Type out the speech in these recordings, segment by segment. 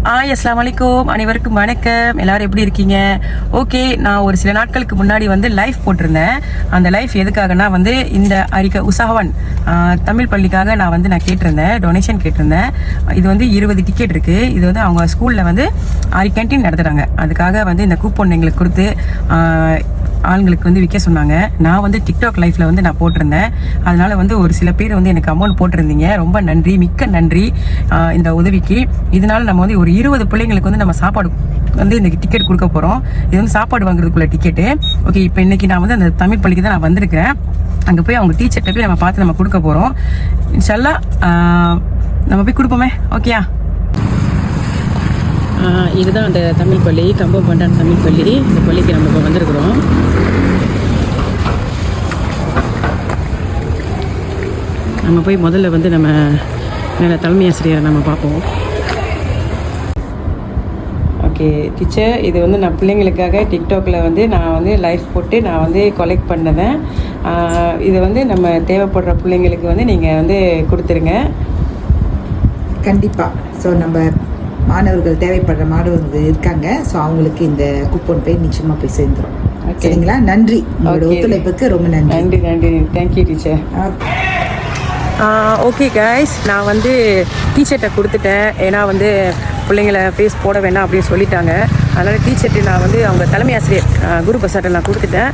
அஸ்ஸலாமு அலைக்கும். அனைவருக்கும் வணக்கம். எல்லாரும் எப்படி இருக்கீங்க? ஓகே, நான் ஒரு சில நாட்களுக்கு முன்னாடி வந்து லைவ் போட்டிருந்தேன். அந்த லைவ் எதுக்காகனா வந்து இந்த அறிக்கை உசாவன் தமிழ் பள்ளிக்காக நான் கேட்டிருந்தேன், டொனேஷன் கேட்டிருந்தேன். இது வந்து 20 டிக்கெட் இருக்கு. இது வந்து அவங்க ஸ்கூல்ல வந்து கேன்டீன் நடத்துறாங்க. அதுக்காக வந்து இந்த கூப்பன் எங்களுக்கு கொடுத்து ஆண்களுக்கு வந்து விற்க சொன்னாங்க. நான் வந்து டிக்டாக் லைஃப்ல வந்து நான் போட்டிருந்தேன். அதனால வந்து ஒரு சில பேர் வந்து எனக்கு அமௌண்ட் போட்டிருந்தீங்க. ரொம்ப நன்றி, மிக்க நன்றி இந்த உதவிக்கு. இதனால நம்ம வந்து ஒரு 20 பிள்ளைங்களுக்கு வந்து நம்ம சாப்பாடு வந்து இந்த டிக்கெட் கொடுக்க போறோம். இது வந்து சாப்பாடு வாங்குறதுக்குள்ள டிக்கெட்டு. ஓகே, இப்போ இன்னைக்கு நான் வந்து அந்த தமிழ் பள்ளிக்கு தான் நான் வந்திருக்கிறேன். அங்கே போய் அவங்க டீச்சர்கிட்ட போய் நம்ம பார்த்து நம்ம கொடுக்க போறோம். இன்ஷால்லா நம்ம போய் கொடுப்போமே. ஓகேயா? இதுதான் அந்த தமிழ் பள்ளி, கம்பம் பண்டான் தமிழ் பள்ளி. இந்த பள்ளிக்கு நம்ம இப்போ வந்திருக்கிறோம். நம்ம போய் முதல்ல வந்து நம்ம மேலே தலைமை ஆசிரியரை நம்ம பார்ப்போம். ஓகே டீச்சர், இது வந்து நான் பிள்ளைங்களுக்காக டிக்டாக்ல வந்து நான் வந்து லைவ் போட்டு நான் வந்து கலெக்ட் பண்ணதேன். இது வந்து நம்ம தேவைப்படுற பிள்ளைங்களுக்கு வந்து நீங்கள் வந்து கொடுத்துருங்க. கண்டிப்பாக. ஸோ நம்ம மாணவர்கள் தேவைப்படுற மாணவர்கள் இருக்காங்க. ஸோ அவங்களுக்கு இந்த கூப்பன் போய் நிச்சயமாக போய் சேர்ந்துடும். சரிங்களா? நன்றி, உங்களோட ஒத்துழைப்புக்கு ரொம்ப நன்றி. நன்றி நன்றி, தேங்க்யூ டீச்சர். ஓகே கைஸ், நான் வந்து டீச்சர்ட்டை கொடுத்துட்டேன். ஏன்னா வந்து பிள்ளைங்களை ஃபேஸ் போட வேணாம் அப்படின்னு சொல்லிட்டாங்க. அதனால் டீச்சர்ட்டு நான் வந்து அவங்க தலைமை ஆசிரியர் குரு பிரசாட்டை நான் கொடுத்துட்டேன்.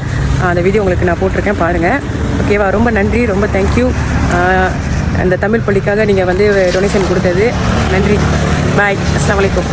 அந்த வீடியோ உங்களுக்கு நான் போட்டிருக்கேன், பாருங்கள். ஓகேவா? ரொம்ப நன்றி, ரொம்ப தேங்க்யூ. அந்த தமிழ் பள்ளிக்காக நீங்கள் வந்து டொனேஷன் கொடுத்தது நன்றி. பாய். அஸ்ஸலாமு அலைக்கும்.